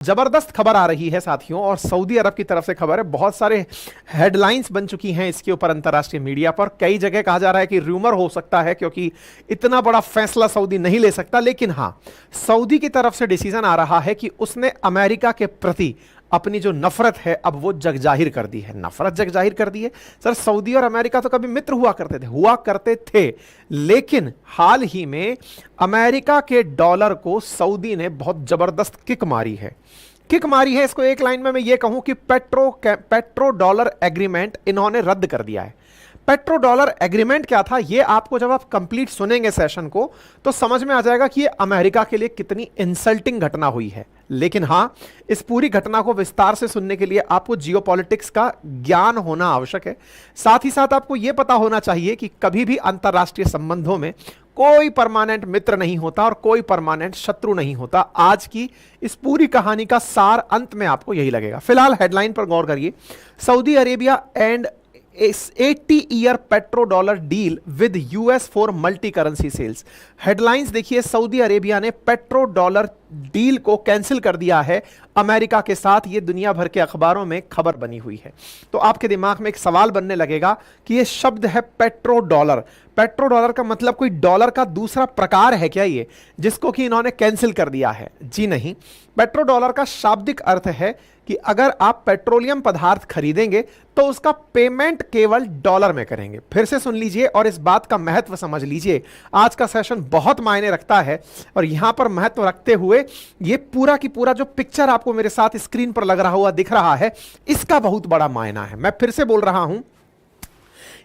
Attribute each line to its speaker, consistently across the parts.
Speaker 1: जबरदस्त खबर आ रही है साथियों, और सऊदी अरब की तरफ से खबर है। बहुत सारे हेडलाइंस बन चुकी हैं इसके ऊपर अंतर्राष्ट्रीय मीडिया पर। कई जगह कहा जा रहा है कि र्यूमर हो सकता है क्योंकि इतना बड़ा फैसला सऊदी नहीं ले सकता, लेकिन हां, सऊदी की तरफ से डिसीजन आ रहा है कि उसने अमेरिका के प्रति अपनी जो नफरत है अब वो जग जाहिर कर दी है। नफरत जग जाहिर कर दी है। सर, सऊदी और अमेरिका तो कभी मित्र हुआ करते थे, लेकिन हाल ही में अमेरिका के डॉलर को सऊदी ने बहुत जबरदस्त किक मारी है। इसको एक लाइन में मैं ये कहूं कि पेट्रो डॉलर एग्रीमेंट इन्होंने रद्द कर दिया है। पेट्रो डॉलर एग्रीमेंट क्या था, ये आपको जब आप कंप्लीट सुनेंगे सेशन को तो समझ में आ जाएगा कि ये अमेरिका के लिए कितनी इंसल्टिंग घटना हुई है। लेकिन हां, इस पूरी घटना को विस्तार से सुनने के लिए आपको जियोपॉलिटिक्स का ज्ञान होना आवश्यक है। साथ ही साथ आपको यह पता होना चाहिए कि कभी भी अंतरराष्ट्रीय संबंधों में कोई परमानेंट मित्र नहीं होता और कोई परमानेंट शत्रु नहीं होता। आज की इस पूरी कहानी का सार अंत में आपको यही लगेगा। फिलहाल हेडलाइन पर गौर करिए। Saudi Arabia and 80-year petro dollar deal with US for multi currency sales. Headlines देखिए, सऊदी अरेबिया ने पेट्रो डॉलर डील को कैंसिल कर दिया है अमेरिका के साथ। यह दुनिया भर के अखबारों में खबर बनी हुई है। तो आपके दिमाग में एक सवाल बनने लगेगा कि यह शब्द है पेट्रो डॉलर। पेट्रो डॉलर का मतलब कोई डॉलर का दूसरा प्रकार है क्या ये, जिसको कि इन्होंने कैंसिल कर दिया है? जी नहीं। पेट्रो डॉलर का शाब्दिक अर्थ है कि अगर आप पेट्रोलियम पदार्थ खरीदेंगे तो उसका पेमेंट केवल डॉलर में करेंगे। फिर से सुन लीजिए और इस बात का महत्व समझ लीजिए। आज का सेशन बहुत मायने रखता है और यहां पर महत्व रखते हुए ये पूरा की पूरा जो पिक्चर आपको मेरे साथ स्क्रीन पर लग रहा हुआ दिख रहा है, इसका बहुत बड़ा मायना है। मैं फिर से बोल रहा हूं,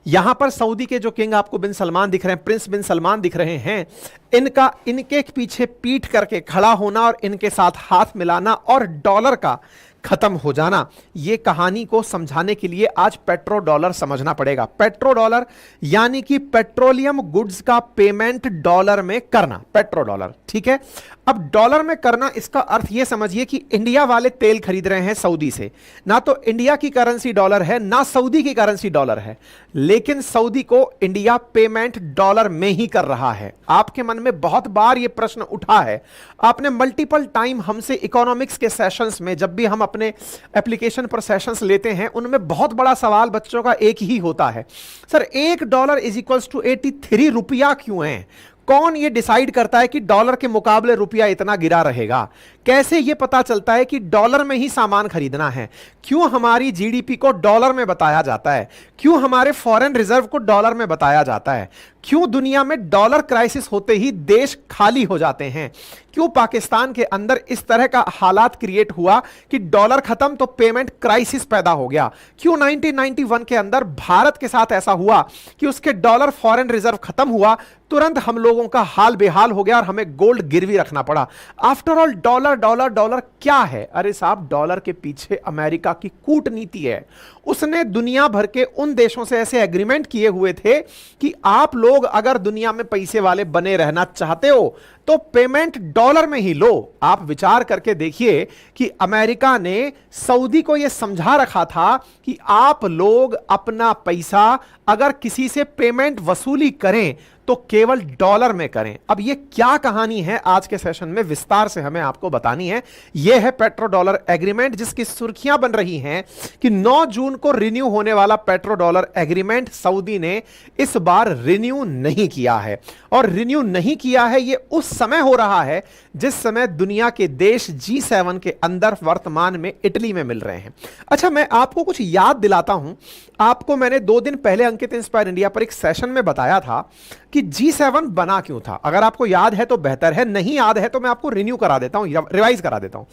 Speaker 1: यहां पर सऊदी के जो किंग आपको बिन सलमान दिख रहे हैं, प्रिंस बिन सलमान दिख रहे हैं, इनके पीछे पीठ करके खड़ा होना और इनके साथ हाथ मिलाना और डॉलर का खत्म हो जाना, यह कहानी को समझाने के लिए आज पेट्रो डॉलर समझना पड़ेगा। पेट्रो डॉलर यानी कि पेट्रोलियम गुड्स का पेमेंट डॉलर में करना, पेट्रो डॉलर। ठीक है, अब डॉलर में करना, इसका अर्थ यह समझिए कि इंडिया वाले तेल खरीद रहे हैं सऊदी से। ना तो इंडिया की करेंसी डॉलर है, ना सऊदी की करेंसी डॉलर है, लेकिन सऊदी को इंडिया पेमेंट डॉलर में ही कर रहा है। आपके मन में बहुत बार यह प्रश्न उठा है, आपने मल्टीपल टाइम हमसे इकोनॉमिक्स के सेशंस में, जब भी हम अपने एप्लीकेशन पर सेशंस लेते हैं, उनमें बहुत बड़ा सवाल बच्चों का एक ही होता है, सर $1 इज इक्वल्स टू 83 रुपया क्यों है? कौन ये डिसाइड करता है कि डॉलर के मुकाबले रुपया इतना गिरा रहेगा? कैसे ये पता चलता है कि डॉलर में ही सामान खरीदना है? क्यों हमारी जीडीपी को डॉलर में बताया जाता है? क्यों हमारे फॉरेन रिजर्व को डॉलर में बताया जाता है? क्यों दुनिया में डॉलर क्राइसिस होते ही देश खाली हो जाते हैं? क्यों पाकिस्तान के अंदर इस तरह का हालात क्रिएट हुआ कि डॉलर खत्म तो पेमेंट क्राइसिस पैदा हो गया? क्यों 1991 के अंदर भारत के साथ ऐसा हुआ कि उसके डॉलर फॉरेन रिजर्व खत्म हुआ, तुरंत हम लोगों का हाल बेहाल हो गया और हमें गोल्ड गिरवी रखना पड़ा? After all dollar dollar dollar क्या है? अरे साहब, डॉलर के पीछे अमेरिका की कूटनीति है। उसने दुनिया भर के उन देशों से ऐसे एग्रीमेंट किए हुए थे कि आप लोग अगर दुनिया में पैसे वाले बने रहना चाहते हो तो पेमेंट डॉलर में ही लो। आप विचार करके देखिए कि अमेरिका ने सऊदी को यह समझा रखा था कि आप लोग अपना पैसा अगर किसी से पेमेंट वसूली करें तो केवल डॉलर में करें। अब यह क्या कहानी है, आज के सेशन में विस्तार से हमें आपको बतानी है। यह है पेट्रो डॉलर एग्रीमेंट, जिसकी सुर्खियां बन रही हैं कि 9 जून को रिन्यू होने वाला पेट्रो डॉलर एग्रीमेंट सऊदी ने इस बार रिन्यू नहीं किया है। और रिन्यू नहीं किया है यह उस समय हो रहा है जिस समय दुनिया के देश G7 के अंदर वर्तमान में इटली में मिल रहे हैं। अच्छा, मैं आपको कुछ याद दिलाता हूं। आपको मैंने 2 दिन पहले अंकित इंस्पायर इंडिया पर एक सेशन में बताया था कि G7 बना क्यों था। अगर आपको याद है तो बेहतर है, नहीं याद है तो मैं आपको रिन्यू करा देता हूं, रिवाइज करा देता हूं।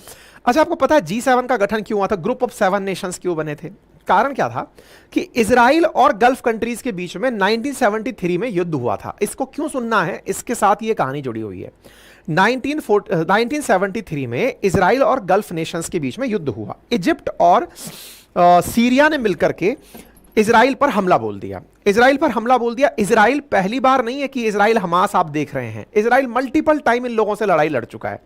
Speaker 1: अच्छा, आपको पता है G7 का गठन क्यों हुआ था? ग्रुप ऑफ 7 नेशंस क्यों बने थे? कारण क्या था कि इजराइल और गल्फ कंट्रीज के बीच में 1973 में युद्ध हुआ था। इसको क्यों सुनना है, इसके साथ ये कहानी जुड़ी हुई है। 1973 में इजराइल और गल्फ नेशंस के बीच में युद्ध हुआ। इजिप्ट और सीरिया ने मिलकर के इजराइल पर हमला बोल दिया। इजराइल पहली बार नहीं है कि इजराइल हमास आप देख रहे हैं, इजराइल मल्टीपल टाइम इन लोगों से लड़ाई लड़ चुका है।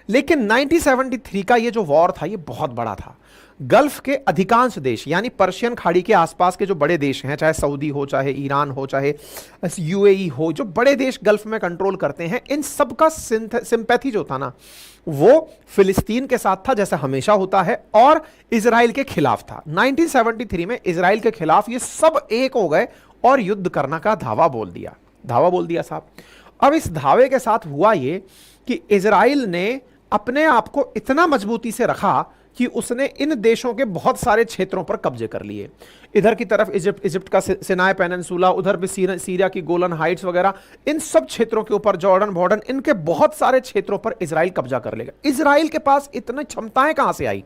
Speaker 1: लेकिन 1973 का ये जो वॉर था ये बहुत बड़ा था। गल्फ के अधिकांश देश यानी पर्शियन खाड़ी के आसपास के जो बड़े देश हैं, चाहे सऊदी हो, चाहे ईरान हो, चाहे यूएई हो, जो बड़े देश गल्फ में कंट्रोल करते हैं, इन सब का सिंपैथी जो था ना वो फिलिस्तीन के साथ था, जैसे हमेशा होता है, और इजराइल के खिलाफ था। 1973 में इजराइल के खिलाफ ये सब एक हो गए और युद्ध करने का धावा बोल दिया साहब। अब इस धावे के साथ हुआ ये कि इजराइल ने अपने आप को इतना मजबूती से रखा कि उसने इन देशों के बहुत सारे क्षेत्रों पर कब्जे कर लिए। इधर की तरफ इजिप्ट का सिनाई पेनिनसुला, उधर भी सीरिया की गोलन हाइट्स वगैरह, इन सब क्षेत्रों के ऊपर जॉर्डन, इनके बहुत सारे क्षेत्रों पर इजराइल कब्जा कर लेगा। इजराइल के पास इतनी क्षमताएं कहां से आई?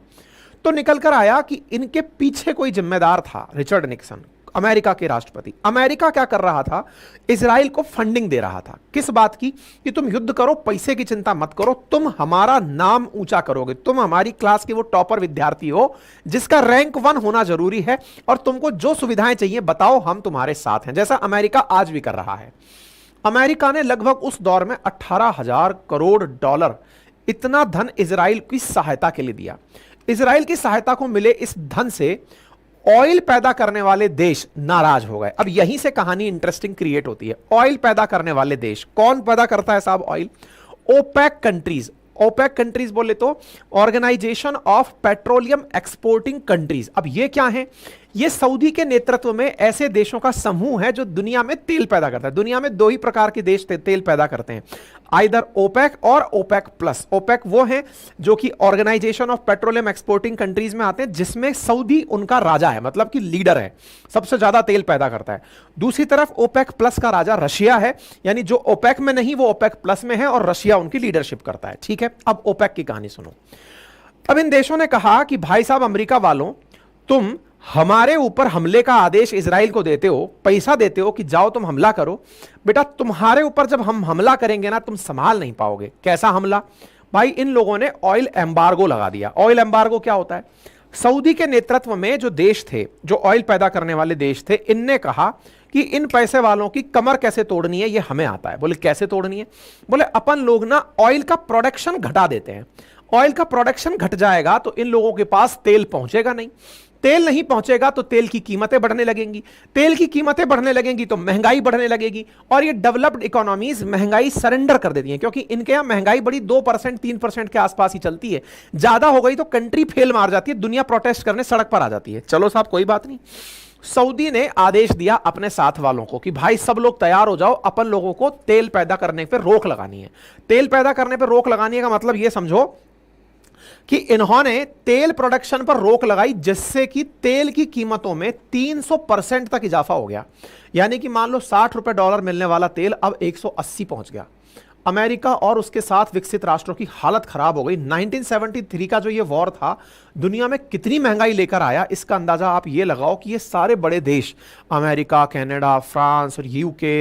Speaker 1: तो निकल कर आया कि इनके पीछे कोई जिम्मेदार था, रिचर्ड निक्सन, अमेरिका के राष्ट्रपति। अमेरिका क्या कर रहा था? इजराइल को फंडिंग दे रहा था। किस बात की? कि तुम युद्ध करो, पैसे की चिंता मत करो, तुम हमारा नाम ऊंचा करोगे, तुम हमारी क्लास के वो टॉपर विद्यार्थी हो जिसका रैंक 1 होना जरूरी है, और तुमको जो सुविधाएं चाहिए बताओ, हम तुम्हारे साथ हैं, जैसा अमेरिका आज भी कर रहा है। अमेरिका ने लगभग उस दौर में 18,000 करोड़ डॉलर इतना धन इजराइल की सहायता के लिए दिया। इजराइल की सहायता को मिले इस धन से ऑयल पैदा करने वाले देश नाराज हो गए। अब यहीं से कहानी इंटरेस्टिंग क्रिएट होती है। ऑयल पैदा करने वाले देश कौन पैदा करता है साहब? Oil. OPEC countries. OPEC countries बोले तो organization of petroleum exporting countries. अब ये क्या है? ये सऊदी के नेतृत्व में ऐसे देशों का समूह है जो दुनिया में तेल पैदा करता है। दुनिया में 2 ही प्रकार के देश तेल पैदा करते हैं, आइदर ओपेक और ओपेक प्लस। ओपेक वो है जो कि organization of petroleum exporting countries में आते हैं, जिसमें सऊदी उनका राजा है, मतलब कि लीडर है, सबसे ज्यादा तेल पैदा करता है। दूसरी तरफ ओपेक प्लस का राजा रशिया है, यानी जो ओपेक में नहीं वो ओपेक प्लस में है, और रशिया उनकी लीडरशिप करता है। ठीक है, अब ओपेक की कहानी सुनो। अब इन देशों ने कहा कि भाई साहब अमेरिका वालों, तुम हमारे ऊपर हमले का आदेश इजराइल को देते हो, पैसा देते हो कि जाओ तुम हमला करो, बेटा तुम्हारे ऊपर जब हम हमला करेंगे ना तुम संभाल नहीं पाओगे। कैसा हमला? भाई इन लोगों ने ऑयल एम्बार्गो लगा दिया। ऑयल एम्बार्गो क्या होता है? सऊदी के नेतृत्व में जो देश थे, जो ऑयल पैदा करने वाले देश थे, इनने कहा कि इन पैसे वालों की कमर कैसे तोड़नी है ये हमें आता है। बोले कैसे तोड़नी है? बोले अपन लोग ना ऑयल का प्रोडक्शन घटा देते हैं। ऑयल का प्रोडक्शन घट जाएगा तो इन लोगों के पास तेल पहुंचेगा नहीं, तेल नहीं पहुंचेगा तो तेल की कीमतें बढ़ने लगेंगी, तेल की कीमतें बढ़ने लगेंगी तो महंगाई बढ़ने लगेगी, और ये डेवलप्ड इकोनॉमीज महंगाई सरेंडर कर देती हैं, क्योंकि इनके यहां महंगाई बड़ी 2% 3% के आसपास ही चलती है। ज्यादा हो गई तो कंट्री फेल मार जाती है, दुनिया प्रोटेस्ट करने सड़क पर आ जाती है। चलो साहब कोई बात नहीं। सऊदी ने आदेश दिया अपने साथ वालों को कि भाई सब लोग तैयार हो जाओ, अपन लोगों को तेल पैदा करने पर रोक लगानी है। तेल पैदा करने पर रोक लगाने का मतलब यह समझो कि इन्होंने तेल प्रोडक्शन पर रोक लगाई, जिससे कि तेल की कीमतों में 300% तक इजाफा हो गया। यानी कि मान लो 60 रुपए डॉलर मिलने वाला तेल अब 180 पहुंच गया। अमेरिका और उसके साथ विकसित राष्ट्रों की हालत खराब हो गई। 1973 का जो ये वॉर था दुनिया में कितनी महंगाई लेकर आया, इसका अंदाजा आप ये लगाओ कि ये सारे बड़े देश, अमेरिका, कनाडा, फ्रांस और यूके,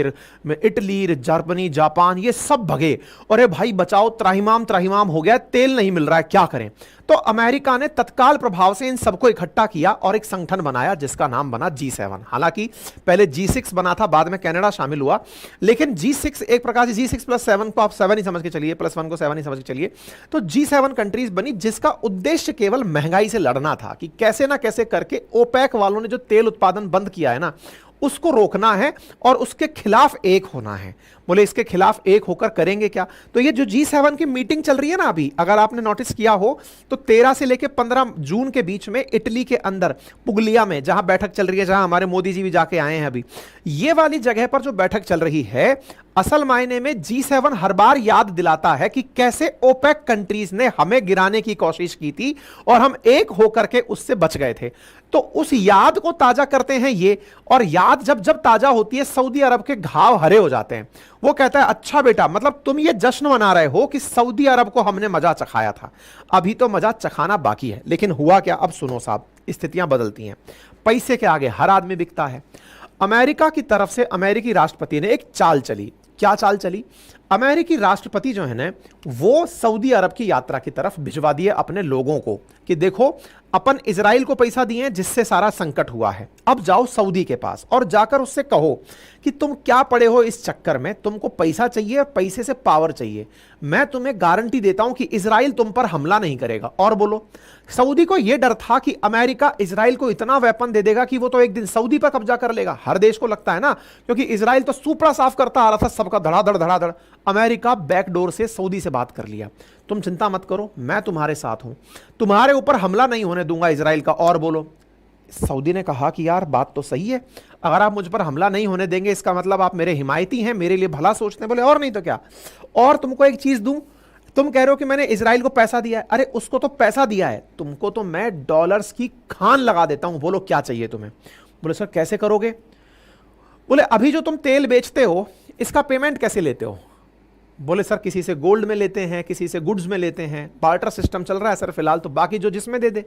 Speaker 1: इटली, जर्मनी, जापान, ये सब भगे। और भाई बचाओ, त्राहिमाम त्राहिमाम हो गया, तेल नहीं मिल रहा है, क्या करें? तो अमेरिका ने तत्काल प्रभाव से इन सबको इकट्ठा किया और एक संगठन बनाया जिसका नाम बना G7। हालांकि पहले G6 बना था, बाद में कनाडा शामिल हुआ, लेकिन G6 एक प्रकार से G6 + 7 को आप 7 ही समझ के चलिए, +1 को 7 ही समझ के चलिए। तो G7 कंट्रीज बनी, जिसका उद्देश्य केवल महंगाई से लड़ना था कि कैसे ना कैसे करके ओपेक वालों ने जो तेल उत्पादन बंद किया है ना उसको रोकना है और उसके खिलाफ एक होना है। बोले इसके खिलाफ एक होकर करेंगे क्या? तो ये जो G7 की मीटिंग चल रही है ना अभी, अगर आपने नोटिस किया हो तो 13 से लेकर 15 जून के बीच में इटली के अंदर पुगलिया में जहां बैठक चल रही है, जहां हमारे मोदी जी भी जाके आए हैं अभी, ये वाली जगह पर जो बैठक चल रही है, असल मायने में G7 हर बार याद दिलाता है कि कैसे ओपेक कंट्रीज ने हमें गिराने की कोशिश की थी और हम एक होकर के उससे बच गए थे। तो उस याद को ताजा करते हैं ये, और याद जब जब ताजा होती है सऊदी अरब के घाव हरे हो जाते हैं। वो कहता है अच्छा बेटा, मतलब तुम ये जश्न मना रहे हो कि सऊदी अरब को हमने मजा चखाया था, अभी तो मजा चखाना बाकी है। लेकिन हुआ क्या? अब सुनो साहब, स्थितियां बदलती हैं। पैसे के आगे हर आदमी बिकता है। अमेरिका की तरफ से अमेरिकी राष्ट्रपति ने एक चाल चली। क्या चाल चली? अमेरिकी राष्ट्रपति जो है ना, वो सऊदी अरब की यात्रा की तरफ भिजवा दिए अपने लोगों को कि देखो अपन इजराइल को पैसा दिए हैं जिससे सारा संकट हुआ है, अब जाओ सऊदी के पास और जाकर उससे कहो कि तुम क्या पड़े हो इस चक्कर में, तुमको पैसा चाहिए और पैसे से पावर चाहिए, मैं तुम्हें गारंटी देता हूं कि इजराइल तुम पर हमला नहीं करेगा। और बोलो, सऊदी को यह डर था कि अमेरिका इजराइल को इतना वेपन दे देगा कि वो तो एक दिन सऊदी पर कब्जा कर लेगा। हर देश को लगता है ना, क्योंकि इजराइल तो सुपड़ा साफ करता आ रहा था सबका, धड़ाधड़ धड़ाधड़। अमेरिका बैकडोर से सऊदी से बात कर लिया, तुम चिंता मत करो, मैं तुम्हारे साथ हूं, तुम्हारे ऊपर हमला नहीं होने दूंगा इजराइल का। और बोलो, सऊदी ने कहा कि यार बात तो सही है, अगर आप मुझ पर हमला नहीं होने देंगे इसका मतलब आप मेरे हिमायती हैं, मेरे लिए भला सोचते हैं। बोले और नहीं तो क्या, और तुमको एक चीज दूं, तुम कह रहे हो कि मैंने इजराइल को पैसा दिया है, अरे उसको तो पैसा दिया है, तुमको तो मैं डॉलर्स की खान लगा देता हूं, बोलो क्या चाहिए तुम्हें। बोले सर कैसे करोगे। बोले अभी जो तुम तेल बेचते हो इसका पेमेंट कैसे लेते हो। बोले सर किसी से गोल्ड में लेते हैं, किसी से गुड्स में लेते हैं, बार्टर सिस्टम चल रहा है सर फिलहाल, तो बाकी जो जिसमें दे दे।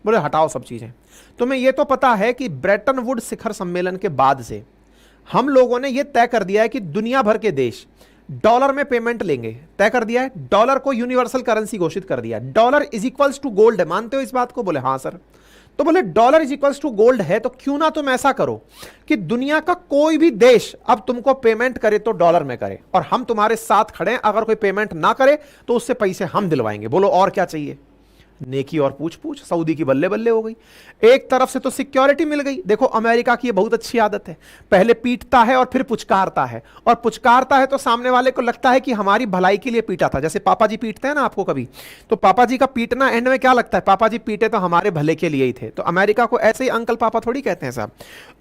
Speaker 1: बोले हटाओ सब चीजें, तुम्हें यह तो पता है कि ब्रेटन वुड शिखर सम्मेलन के बाद से हम लोगों ने यह तय कर दिया है कि दुनिया भर के देश डॉलर में पेमेंट लेंगे, तय कर दिया है, डॉलर को यूनिवर्सल करेंसी घोषित कर दिया, dollar is equals to gold है, मानते हो इस बात को। बोले हाँ सर। तो बोले dollar is equals to gold है तो क्यों ना तुम ऐसा करो कि दुनिया का कोई भी देश अब तुमको पेमेंट करे तो डॉलर में करे, और हम तुम्हारे साथ खड़े हैं, अगर कोई पेमेंट ना करे तो उससे पैसे हम दिलवाएंगे। बोलो और क्या चाहिए। नेकी और पूछ पूछ, सऊदी की बल्ले बल्ले हो गई। एक तरफ से तो सिक्योरिटी मिल गई, देखो अमेरिका की ये बहुत अच्छी आदत है, पहले पीटता है और फिर पुचकारता है, और पुचकारता है तो सामने वाले को लगता है कि हमारी भलाई के लिए पीटा था। जैसे पापा जी पीटते हैं ना आपको कभी, तो पापा जी का पीटना एंड में क्या लगता है, पापा जी पीटे तो हमारे भले के लिए ही थे। तो अमेरिका को ऐसे ही अंकल पापा थोड़ी कहते हैं साहब।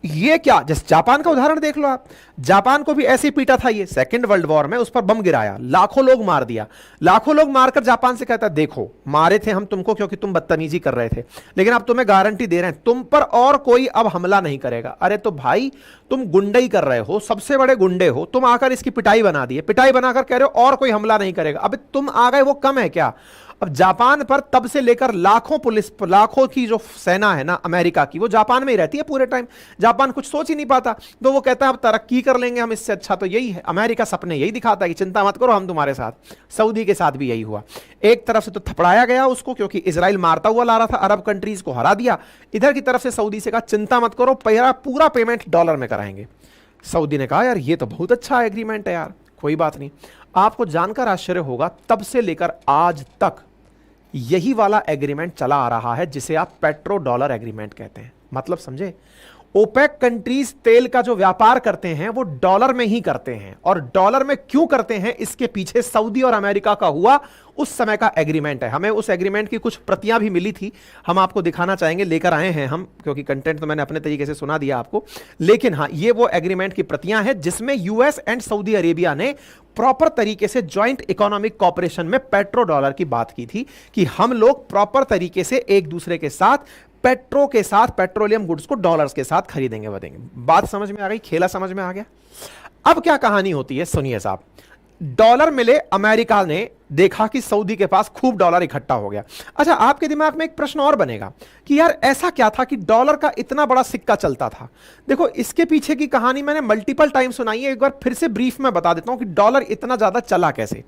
Speaker 1: ये क्या, जैसे जापान का उदाहरण देख लो आप, जापान को भी ऐसे ही पीटा था ये सेकेंड वर्ल्ड वॉर में, उस पर बम गिराया, लाखों लोग मार दिया, लाखों लोग मारकर जापान से कहता है देखो मारे थे हम तुमको क्योंकि तुम बदतमीजी कर रहे थे, लेकिन अब तुम्हें गारंटी दे रहे हैं तुम पर और कोई अब हमला नहीं करेगा। अरे तो भाई तुम गुंडई कर रहे हो, सबसे बड़े गुंडे हो, तुम आकर इसकी पिटाई बना दिए, पिटाई बनाकर कह रहे हो और कोई हमला नहीं करेगा। अब तुम आ गए वो कम है क्या। अब जापान पर तब से लेकर लाखों पुलिस, लाखों की जो सेना है ना अमेरिका की, वो जापान में ही रहती है पूरे टाइम, जापान कुछ सोच ही नहीं पाता, तो वो कहता है अब तरक्की कर लेंगे हम, इससे अच्छा तो यही है। अमेरिका सपने यही दिखाता है कि चिंता मत करो हम तुम्हारे साथ। सऊदी के साथ भी यही हुआ, एक तरफ से तो थपड़ाया गया उसको क्योंकि इजराइल मारता हुआ ला रहा था, अरब कंट्रीज को हरा दिया, इधर की तरफ से सऊदी से कहा चिंता मत करो पूरा पेमेंट डॉलर में कराएंगे। सऊदी ने कहा यार ये तो बहुत अच्छा एग्रीमेंट है यार, कोई बात नहीं। आपको जानकर आश्चर्य होगा तब से लेकर आज तक यही वाला एग्रीमेंट चला आ रहा है जिसे आप पेट्रो डॉलर एग्रीमेंट कहते हैं। मतलब समझे, ओपेक कंट्रीज तेल का जो व्यापार करते हैं वो डॉलर में ही करते हैं, और डॉलर में क्यों करते हैं इसके पीछे सऊदी और अमेरिका का हुआ उस समय का एग्रीमेंट है। हमें उस एग्रीमेंट की कुछ प्रतियां भी मिली थी, हम आपको दिखाना चाहेंगे, लेकर आए हैं हम, क्योंकि कंटेंट तो मैंने अपने तरीके से सुना दिया आपको, लेकिन हाँ ये वो एग्रीमेंट की प्रतियां हैं जिसमें यूएस एंड सऊदी अरेबिया ने प्रॉपर तरीके से ज्वाइंट इकोनॉमिक कॉपरेशन में पेट्रो डॉलर की बात की थी कि हम लोग प्रॉपर तरीके से एक दूसरे के साथ पेट्रो के साथ, पेट्रोलियम गुड्स को डॉलर्स के साथ खरीदेंगे बदेंगे। बात समझ में आ गई, खेला समझ में आ गया। अब क्या कहानी होती है सुनिए साहब, डॉलर मिले, अमेरिका ने देखा कि सऊदी के पास खूब डॉलर इकट्ठा हो गया। अच्छा आपके दिमाग में एक प्रश्न और बनेगा कि यार ऐसा क्या था कि डॉलर का इतना बड़ा सिक्का चलता था। देखो इसके पीछे की कहानी मैंने मल्टीपल टाइम सुनाई है, एक बार फिर से ब्रीफ में बता देता हूं कि डॉलर इतना ज्यादा चला कैसे।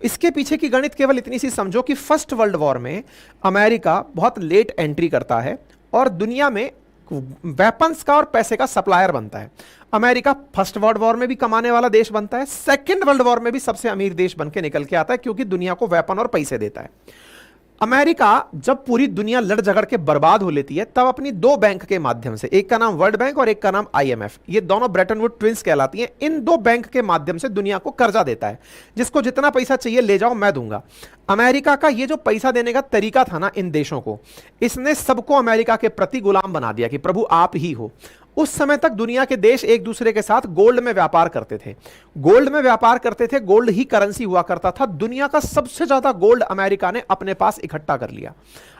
Speaker 1: इसके पीछे की गणित केवल इतनी सी समझो कि फर्स्ट वर्ल्ड वॉर में अमेरिका बहुत लेट एंट्री करता है और दुनिया में वेपन्स का और पैसे का सप्लायर बनता है। अमेरिका फर्स्ट वर्ल्ड वॉर में भी कमाने वाला देश बनता है, सेकंड वर्ल्ड वॉर में भी सबसे अमीर देश बनकर निकल के आता है क्योंकि दुनिया को वेपन और पैसे देता है। अमेरिका जब पूरी दुनिया लड़ झगड़ के बर्बाद हो लेती है तब अपनी दो बैंक के माध्यम से, एक का नाम वर्ल्ड बैंक और एक का नाम आईएमएफ, ये दोनों ब्रेटन वुड ट्विंस कहलाती हैं, इन दो बैंक के माध्यम से दुनिया को कर्जा देता है, जिसको जितना पैसा चाहिए ले जाओ मैं दूंगा। अमेरिका का ये जो पैसा देने का तरीका था ना इन देशों को, इसने सबको अमेरिका के प्रति गुलाम बना दिया कि प्रभु आप ही हो। उस समय तक दुनिया के देश एक दूसरे के साथ गोल्ड में व्यापार करते थे, गोल्ड में व्यापार करते थे, गोल्ड ही करेंसी हुआ करता था। दुनिया का सबसे ज्यादा गोल्ड अमेरिका ने अपने पास इकट्ठा कर लिया।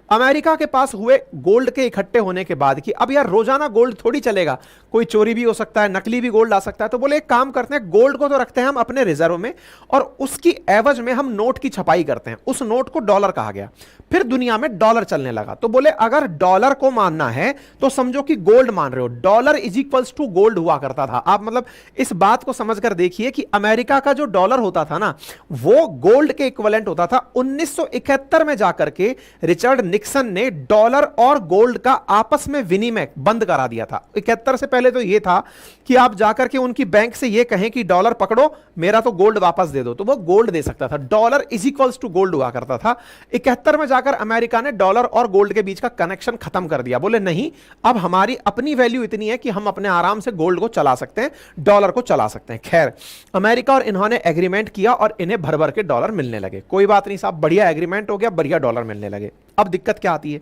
Speaker 1: अमेरिका के पास हुए गोल्ड के इकट्ठे होने के बाद कि अब यार रोजाना गोल्ड थोड़ी चलेगा, कोई चोरी भी हो सकता है, नकली भी गोल्ड आ सकता है, तो बोले एक काम करते हैं, गोल्ड को तो रखते हैं हम अपने रिजर्व में और उसकी एवज में हम नोट की छपाई करते हैं। उस नोट को डॉलर कहा गया। फिर दुनिया में डॉलर चलने लगा, तो बोले अगर डॉलर को मानना है तो समझो कि गोल्ड मान रहे हो, dollar is equals to gold हुआ करता था। आप मतलब इस बात को समझकर देखिए कि अमेरिका का जो डॉलर होता था ना, वो गोल्ड के इक्विवेलेंट होता था। 1971 में जाकर के रिचर्ड निक्सन ने डॉलर और गोल्ड का आपस में विनिमय बंद करा दिया था। 71 से पहले तो यह था कि आप जाकर के उनकी बैंक से यह कहें कि डॉलर पकड़ो, मेरा तो गोल्ड वापस दे दो, तो वो गोल्ड दे सकता था। Dollar is equals to gold हुआ करता था। 71 में जाकर अमेरिका ने डॉलर और गोल्ड के बीच का कनेक्शन खत्म कर दिया। बोले नहीं, अब हमारी अपनी वैल्यू इतनी है कि हम अपने आराम से गोल्ड को चला सकते हैं, डॉलर को चला सकते हैं। खैर, अमेरिका और इन्होंने एग्रीमेंट किया और इन्हें भर भर के डॉलर मिलने लगे। कोई बात नहीं साहब, बढ़िया एग्रीमेंट हो गया, बढ़िया डॉलर मिलने लगे। अब दिक्कत क्या आती है,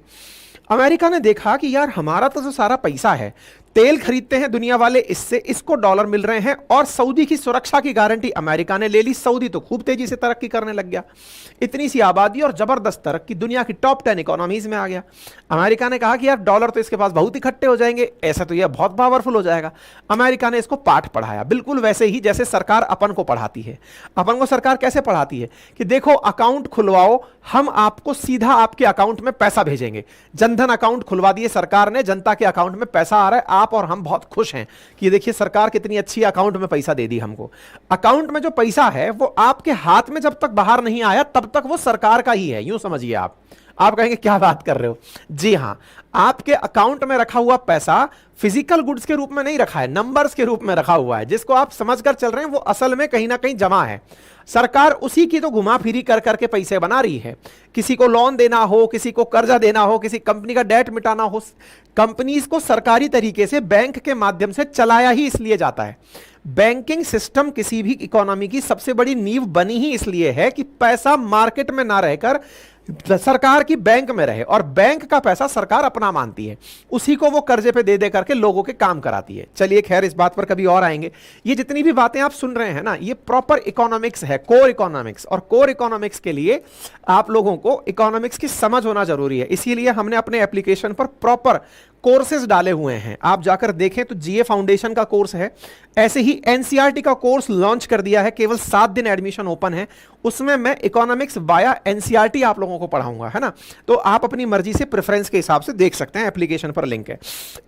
Speaker 1: अमेरिका ने देखा कि यार हमारा तो जो सारा पैसा है, तेल खरीदते हैं दुनिया वाले, इससे इसको डॉलर मिल रहे हैं और सऊदी की सुरक्षा की गारंटी अमेरिका ने ले ली। सऊदी तो खूब तेजी से तरक्की करने लग गया, इतनी सी आबादी और जबरदस्त तरक्की, दुनिया की टॉप 10 इकोनॉमीज में आ गया। अमेरिका ने कहा कि यार डॉलर तो इसके पास बहुत इकट्ठे हो जाएंगे, ऐसा तो यह बहुत पावरफुल हो जाएगा। अमेरिका ने इसको पाठ पढ़ाया, बिल्कुल वैसे ही जैसे सरकार अपन को पढ़ाती है। अपन को सरकार कैसे पढ़ाती है कि देखो अकाउंट खुलवाओ, हम आपको सीधा आपके अकाउंट में पैसा भेजेंगे। जनधन अकाउंट खुलवा दिए सरकार ने, जनता के अकाउंट में पैसा आ रहा है, आप और हम बहुत खुश हैं कि देखिए सरकार कितनी अच्छी अकाउंट में पैसा दे दी हमको। अकाउंट में जो पैसा है वो आपके हाथ में जब तक बाहर नहीं आया तब तक वो सरकार का ही है, यूं समझिए। आप कहेंगे क्या बात कर रहे हो, जी हां, आपके अकाउंट में रखा हुआ पैसा फिजिकल गुड्स के रूप में नहीं रखा है, नंबर्स के रूप में रखा हुआ है, जिसको आप समझकर चल रहे हैं वो असल में कहीं ना कहीं जमा है। सरकार उसी की तो घुमा फिरी कर करके पैसे बना रही है। किसी को लोन देना हो, किसी को कर्जा देना हो, किसी कंपनी का डेट मिटाना हो, कंपनीज को सरकारी तरीके से बैंक के माध्यम से चलाया ही इसलिए जाता है। बैंकिंग सिस्टम किसी भी इकोनॉमी की सबसे बड़ी नींव बनी ही इसलिए है कि पैसा मार्केट में ना रहकर सरकार की बैंक में रहे, और बैंक का पैसा सरकार अपना मानती है, उसी को वो कर्जे पे दे दे करके लोगों के काम कराती है। चलिए खैर, इस बात पर कभी और आएंगे। ये जितनी भी बातें आप सुन रहे हैं ना, ये प्रॉपर इकोनॉमिक्स है, कोर इकोनॉमिक्स, और कोर इकोनॉमिक्स के लिए आप लोगों को इकोनॉमिक्स की समझ होना जरूरी है। इसीलिए हमने अपने एप्लीकेशन पर प्रॉपर कोर्सेज डाले हुए हैं, आप जाकर देखें तो जीए फाउंडेशन का कोर्स है, ऐसे ही एनसीईआरटी का कोर्स लॉन्च कर दिया है, केवल 7 दिन एडमिशन ओपन है, उसमें मैं इकोनॉमिक्स वाया एनसीईआरटी आप लोगों को पढ़ाऊंगा, है ना। तो आप अपनी मर्जी से प्रेफरेंस के हिसाब से देख सकते हैं, एप्लीकेशन पर लिंक है।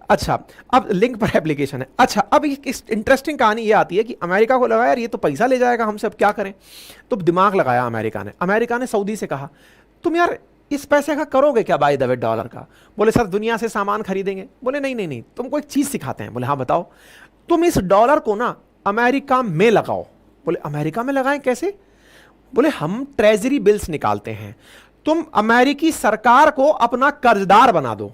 Speaker 1: अच्छा, अब लिंक पर एप्लीकेशन है। अच्छा, अब इस इंटरेस्टिंग कहानी ये आती है कि अमेरिका को लगा यार ये तो पैसा ले जाएगा हमसे, अब क्या करें। तो दिमाग लगाया अमेरिका ने सऊदी से कहा तुम यार इस पैसे का करोगे क्या बाय द वे डॉलर का। बोले सर दुनिया से सामान खरीदेंगे। बोले नहीं नहीं नहीं, तुमको एक चीज सिखाते हैं। बोले हाँ बताओ। तुम इस डॉलर को ना अमेरिका में लगाओ। बोले अमेरिका में लगाएं कैसे। बोले हम ट्रेजरी बिल्स निकालते हैं, तुम अमेरिकी सरकार को अपना कर्जदार बना दो।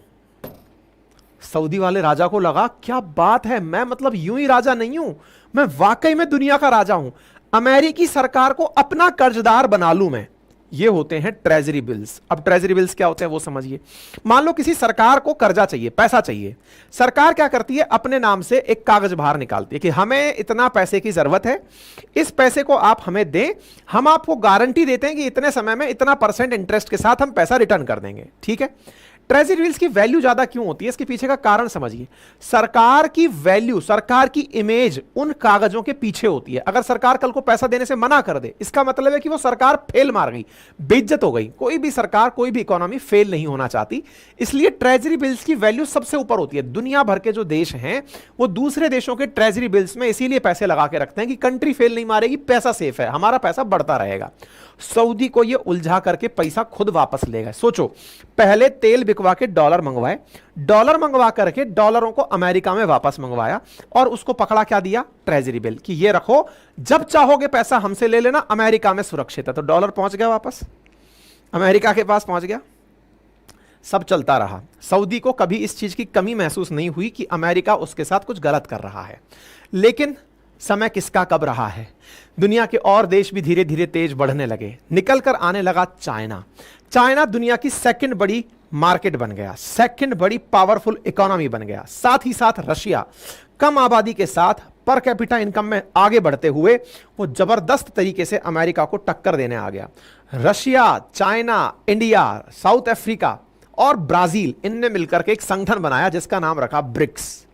Speaker 1: सऊदी वाले राजा को लगा क्या बात है, मैं मतलब यूं ही राजा नहीं हूं, मैं वाकई में दुनिया का राजा हूं, अमेरिकी सरकार को अपना कर्जदार बना लूं मैं। ये होते हैं ट्रेजरी बिल्स। अब ट्रेजरी बिल्स क्या होते हैं वो समझिए। मान लो किसी सरकार को कर्जा चाहिए, पैसा चाहिए, सरकार क्या करती है अपने नाम से एक कागज बाहर निकालती है कि हमें इतना पैसे की जरूरत है, इस पैसे को आप हमें दें, हम आपको गारंटी देते हैं कि इतने समय में इतना % इंटरेस्ट के साथ हम पैसा रिटर्न कर देंगे। ठीक है, ट्रेजरी बिल्स की वैल्यू ज्यादा क्यों होती है, इसके पीछे का कारण समझिए। सरकार की वैल्यू, सरकार की इमेज उन कागजों के पीछे होती है। अगर सरकार कल को पैसा देने से मना कर दे, इसका मतलब है कि वो सरकार फेल मार गई, बेइज्जत हो गई। कोई भी सरकार, कोई भी इकोनॉमी फेल नहीं होना चाहती, इसलिए ट्रेजरी बिल्स की वैल्यू सबसे ऊपर होती है। दुनिया भर के जो देश हैं वो दूसरे देशों के ट्रेजरी बिल्स में इसीलिए पैसे लगा के रखते हैं कि कंट्री फेल नहीं मारेगी, पैसा सेफ है, हमारा पैसा बढ़ता रहेगा। सऊदी को यह उलझा करके पैसा खुद वापस लेगा। सोचो, पहले तेल बिकवा के डॉलर मंगवाए, डॉलर मंगवा करके डॉलरों को अमेरिका में वापस मंगवाया, और उसको पकड़ा क्या दिया, ट्रेजरी बिल, कि ये रखो, जब चाहोगे पैसा हमसे ले लेना, अमेरिका में सुरक्षित है। तो डॉलर पहुंच गया वापस, अमेरिका के पास पहुंच गया, सब चलता रहा। सऊदी को कभी इस चीज की कमी महसूस नहीं हुई कि अमेरिका उसके साथ कुछ गलत कर रहा है। लेकिन समय किसका कब रहा है, दुनिया के और देश भी धीरे धीरे तेज बढ़ने लगे। निकल कर आने लगा चाइना। चाइना दुनिया की सेकंड बड़ी मार्केट बन गया, सेकंड बड़ी पावरफुल इकोनॉमी बन गया। साथ ही साथ रशिया कम आबादी के साथ पर कैपिटा इनकम में आगे बढ़ते हुए वो जबरदस्त तरीके से अमेरिका को टक्कर देने आ गया। Russia, China, India, south Africa और ब्राजील, इनने मिलकर के एक संगठन बनाया जिसका नाम रखा ब्रिक्स।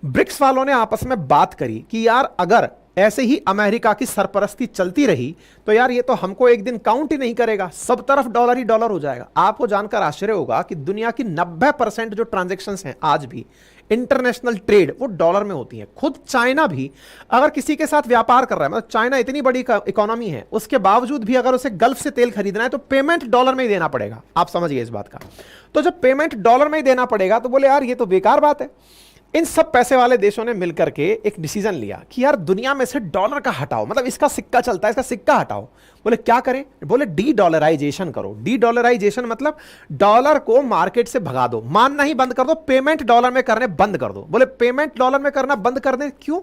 Speaker 1: ब्रिक्स वालों ने आपस में बात करी कि यार अगर ऐसे ही अमेरिका की सरपरस्ती चलती रही तो यार ये तो हमको एक दिन काउंट ही नहीं करेगा, सब तरफ डॉलर ही डॉलर हो जाएगा। आपको जानकर आश्चर्य होगा कि दुनिया की 90% जो ट्रांजैक्शंस हैं आज भी इंटरनेशनल ट्रेड वो डॉलर में होती है। खुद चाइना भी अगर किसी के साथ व्यापार कर रहा है, मतलब चाइना इतनी बड़ी इकोनॉमी है, उसके बावजूद भी अगर उसे गल्फ से तेल खरीदना है तो पेमेंट डॉलर में ही देना पड़ेगा। आप समझिए इस बात का। तो जब पेमेंट डॉलर में ही देना पड़ेगा तो बोले यार ये तो बेकार बात है। इन सब पैसे वाले देशों ने मिलकर के एक डिसीजन लिया कि यार दुनिया में से डॉलर का हटाओ, मतलब इसका सिक्का चलता है, इसका सिक्का हटाओ। बोले क्या करें? बोले डी डॉलराइजेशन करो। डी डॉलराइजेशन मतलब डॉलर को मार्केट से भगा दो, मानना ही बंद कर दो, पेमेंट डॉलर में करने बंद कर दो। बोले पेमेंट डॉलर में करना बंद कर दें, क्यों?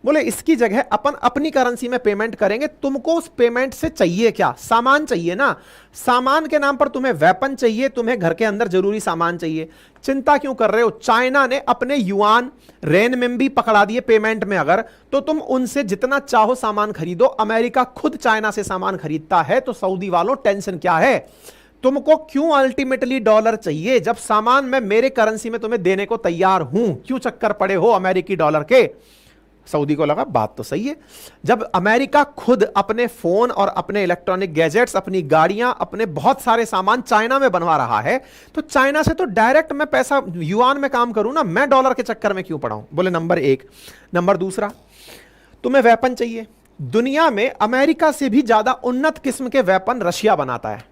Speaker 1: बोले इसकी जगह अपन अपनी करेंसी में पेमेंट करेंगे। तुमको उस पेमेंट से चाहिए क्या? सामान चाहिए ना। सामान के नाम पर तुम्हें वेपन चाहिए, तुम्हें घर के अंदर जरूरी सामान चाहिए। चिंता क्यों कर रहे हो? चाइना ने अपने युआन रेनमिंबी पकड़ा दिए पेमेंट में, अगर तो तुम उनसे जितना चाहो सामान खरीदो। अमेरिका खुद चाइना से सामान खरीदता है, तो सऊदी वालों टेंशन क्या है? तुमको क्यों अल्टीमेटली डॉलर चाहिए जब सामान मैं मेरे करेंसी में तुम्हें देने को तैयार हूं? क्यों चक्कर पड़े हो अमेरिकी डॉलर के? सऊदी को लगा बात तो सही है। जब अमेरिका खुद अपने फोन और अपने इलेक्ट्रॉनिक गैजेट्स, अपनी गाड़ियां, अपने बहुत सारे सामान चाइना में बनवा रहा है, तो चाइना से तो डायरेक्ट मैं पैसा युआन में काम करूं ना, मैं डॉलर के चक्कर में क्यों पड़ा हूं? बोले नंबर एक। नंबर दूसरा, तुम्हें वेपन चाहिए। दुनिया में अमेरिका से भी ज्यादा उन्नत किस्म के वेपन रशिया बनाता है।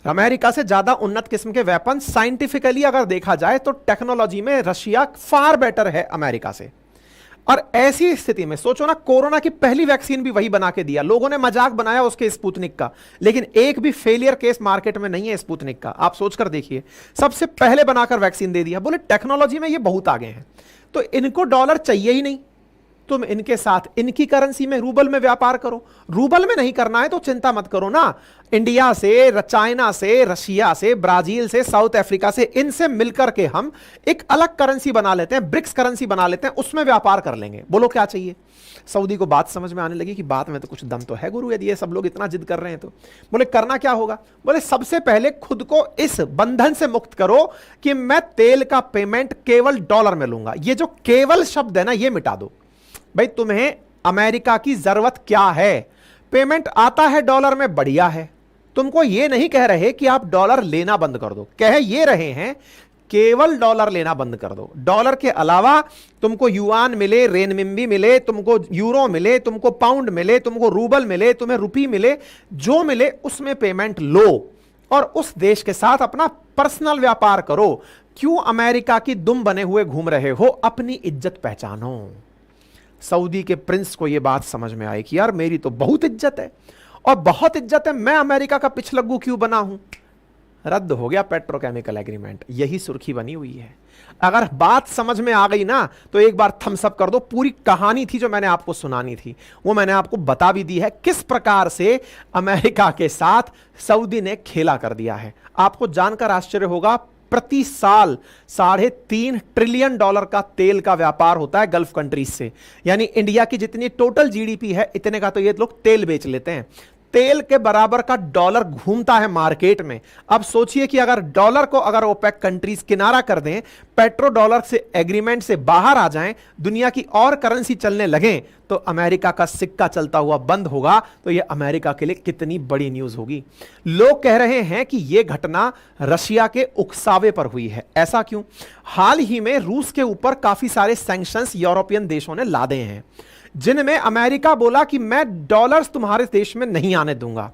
Speaker 1: अमेरिका से ज्यादा उन्नत किस्म के वेपन साइंटिफिकली अगर देखा जाए तो टेक्नोलॉजी में रशिया फार बेटर है अमेरिका से। और ऐसी स्थिति में सोचो ना, कोरोना की पहली वैक्सीन भी वही बना के दिया। लोगों ने मजाक बनाया उसके स्पुतनिक का, लेकिन एक भी फेलियर केस मार्केट में नहीं है स्पुतनिक का। आप सोचकर देखिए, सबसे पहले बनाकर वैक्सीन दे दिया। बोले टेक्नोलॉजी में ये बहुत आगे हैं, तो इनको डॉलर चाहिए ही नहीं। तुम इनके साथ इनकी करेंसी में, रूबल में व्यापार करो। रूबल में नहीं करना है तो चिंता मत करो ना। इंडिया से, चाइना से, रशिया से, ब्राजील से, साउथ अफ्रीका से, इनसे मिलकर के हम एक अलग करेंसी बना लेते हैं, ब्रिक्स करेंसी बना लेते हैं, उसमें व्यापार कर लेंगे। बोलो क्या चाहिए? सऊदी को बात समझ में आने लगी कि बात में तो कुछ दम तो है गुरु, यदि ये सब लोग इतना जिद कर रहे हैं तो। बोले करना क्या होगा? बोले सबसे पहले खुद को इस बंधन से मुक्त करो कि मैं तेल का पेमेंट केवल डॉलर में लूंगा। ये जो केवल शब्द है ना, ये मिटा दो। भाई तुम्हें अमेरिका की जरूरत क्या है? पेमेंट आता है डॉलर में, बढ़िया है। तुमको ये नहीं कह रहे कि आप डॉलर लेना बंद कर दो, कह ये रहे हैं केवल डॉलर लेना बंद कर दो। डॉलर के अलावा तुमको युआन मिले, रेनमिंबी मिले, तुमको यूरो मिले, तुमको पाउंड मिले, तुमको रूबल मिले, तुम्हें रुपी मिले, जो मिले उसमें पेमेंट लो और उस देश के साथ अपना पर्सनल व्यापार करो। क्यों अमेरिका की दुम बने हुए घूम रहे हो? अपनी इज्जत पहचानो। सऊदी के प्रिंस को यह बात समझ में आई कि यार मेरी तो बहुत इज्जत है और बहुत इज्जत है, मैं अमेरिका का पिछलग्गू क्यों बना हूं? रद्द हो गया पेट्रोकेमिकल एग्रीमेंट। यही सुर्खी बनी हुई है। अगर बात समझ में आ गई ना तो एक बार थम्स अप कर दो। पूरी कहानी थी जो मैंने आपको सुनानी थी वो मैंने आपको बता भी दी है, किस प्रकार से अमेरिका के साथ सऊदी ने खेला कर दिया है। आपको जानकर आश्चर्य होगा, प्रति साल $3.5 ट्रिलियन का तेल का व्यापार होता है गल्फ कंट्रीज से। यानी इंडिया की जितनी टोटल जीडीपी है, इतने का तो ये लोग तेल बेच लेते हैं। तेल के बराबर का डॉलर घूमता है मार्केट में। अब सोचिए कि अगर डॉलर को अगर ओपेक कंट्रीज किनारा कर दें, पेट्रो डॉलर से एग्रीमेंट से बाहर आ जाएं, दुनिया की और करेंसी चलने लगें, तो अमेरिका का सिक्का चलता हुआ बंद होगा। तो यह अमेरिका के लिए कितनी बड़ी न्यूज होगी। लोग कह रहे हैं कि यह घटना रशिया के उकसावे पर हुई है। ऐसा क्यों? हाल ही में रूस के ऊपर काफी सारे सैंक्शंस यूरोपियन देशों ने लादे हैं, जिनमें अमेरिका बोला कि मैं डॉलर्स तुम्हारे देश में नहीं आने दूंगा।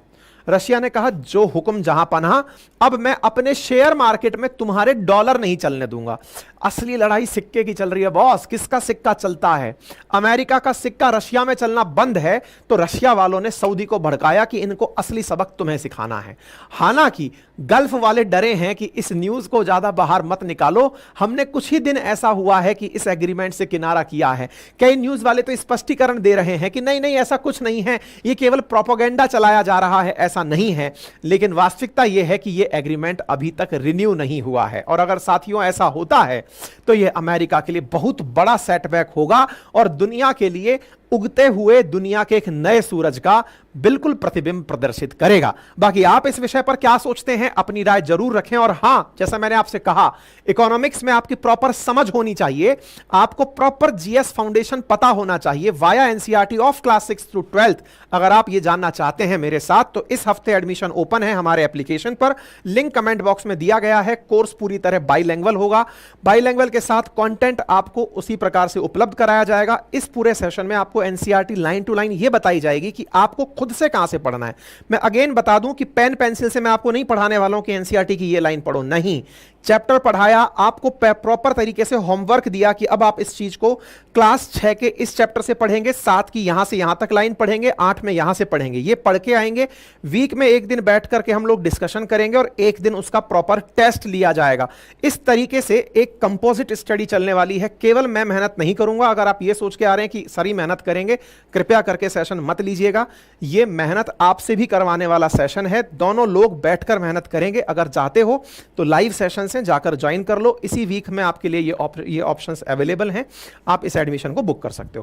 Speaker 1: रशिया ने कहा जो हुक्म जहां पनाह, अब मैं अपने शेयर मार्केट में तुम्हारे डॉलर नहीं चलने दूंगा। असली लड़ाई सिक्के की चल रही है बॉस। किसका सिक्का चलता है? अमेरिका का सिक्का रशिया में चलना बंद है, तो रशिया वालों ने सऊदी को भड़काया कि इनको असली सबक तुम्हें सिखाना है। हालांकि गल्फ वाले डरे हैं कि इस न्यूज को ज्यादा बाहर मत निकालो, हमने कुछ ही दिन ऐसा हुआ है कि इस एग्रीमेंट से किनारा किया है। कई न्यूज वाले तो स्पष्टीकरण दे रहे हैं कि नहीं नहीं ऐसा कुछ नहीं है, ये केवल प्रोपेगेंडा चलाया जा रहा है, ऐसा नहीं है। लेकिन वास्तविकता यह है कि यह एग्रीमेंट अभी तक रिन्यू नहीं हुआ है। और अगर साथियों ऐसा होता है तो यह अमेरिका के लिए बहुत बड़ा सेटबैक होगा और दुनिया के लिए उगते हुए दुनिया के एक नए सूरज का बिल्कुल प्रतिबिंब प्रदर्शित करेगा। बाकी आप इस विषय पर क्या सोचते हैं, अपनी राय जरूर रखें। और हां, जैसा मैंने आपसे कहा, इकोनॉमिक्स में आपकी प्रॉपर समझ होनी चाहिए, आपको प्रॉपर जीएस फाउंडेशन पता होना चाहिए via NCERT of class 6 through 12th। अगर आप ये जानना चाहते हैं मेरे साथ, तो इस हफ्ते एडमिशन ओपन है हमारे एप्लीकेशन पर, लिंक कमेंट बॉक्स में दिया गया है। कोर्स पूरी तरह बाइलैंग्वेज होगा, बाइलैंग्वेज के साथ कंटेंट आपको उसी प्रकार से उपलब्ध कराया जाएगा। इस पूरे सेशन में आपको एनसीईआरटी लाइन टू लाइन ये बताई जाएगी कि आपको खुद से कहां से पढ़ना है। मैं अगेन बता दूं कि पेन पेंसिल से मैं आपको नहीं पढ़ाने वाला हूं कि एनसीईआरटी की ये लाइन पढ़ो, नहीं। चैप्टर पढ़ाया, आपको प्रॉपर तरीके से होमवर्क दिया कि अब आप इस चीज को क्लास 6 के इस चैप्टर से पढ़ेंगे, 7 की यहां से यहां तक लाइन पढ़ेंगे, 8 में यहां से पढ़ेंगे, ये पढ़ के आएंगे। वीक में एक दिन बैठ करके हम लोग डिस्कशन करेंगे और एक दिन उसका प्रॉपर टेस्ट लिया जाएगा। इस तरीके से एक कंपोजिट स्टडी चलने वाली है। केवल मैं मेहनत नहीं करूंगा। अगर आप ये सोच के आ रहे हैं कि सारी मेहनत करेंगे, कृपया करके सेशन मत लीजिएगा। ये मेहनत आपसे भी करवाने वाला सेशन है। दोनों लोग बैठकर मेहनत करेंगे। अगर चाहते हो तो लाइव सेशन से जाकर ज्वाइन कर लो। इसी वीक में आपके लिए ये ऑप्शंस अवेलेबल हैं, आप इस एडमिशन को बुक कर सकते हो।